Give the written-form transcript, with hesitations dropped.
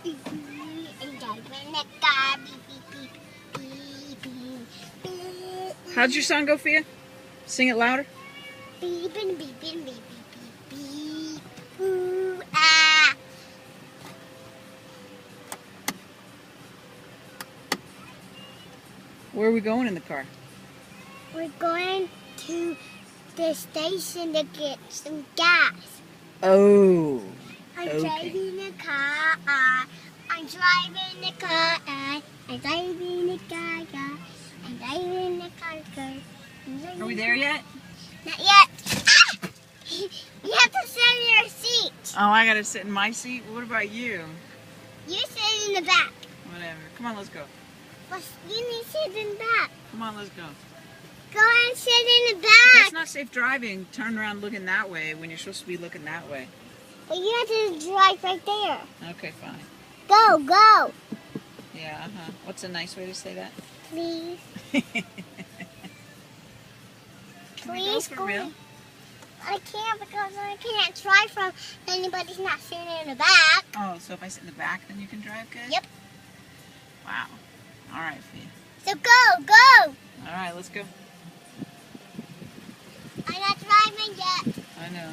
And driving in the car. Beep, beep, beep, beep, beep, beep. How'd your song go, Fia? Sing it louder. Beeping, beeping, beep, beep, beep, beep. Ooh, ah. Where are we going in the car? We're going to the station to get some gas. Oh. I'm Okay. driving the car. I'm driving the car. I'm driving the car. I'm driving the car. Are we there yet? Not yet. Ah! You have to sit in your seat. Oh, I gotta sit in my seat? What about you? You sit in the back. Whatever. Come on, let's go. Well, you need to sit in the back. Come on, let's go. Go and sit in the That's back. not safe driving. Turn around looking that way when you're supposed to be looking that way. But you have to drive right there. Okay, fine. Go, go. Yeah, What's a nice way to say that? Please. Can we go Please for go. real? I can't because I can't drive from anybody's not sitting in the back. Oh, so if I sit in the back, then you can drive good? Yep. Wow. All right, Fia. So go, go. All right, let's go. I'm not driving yet. I know.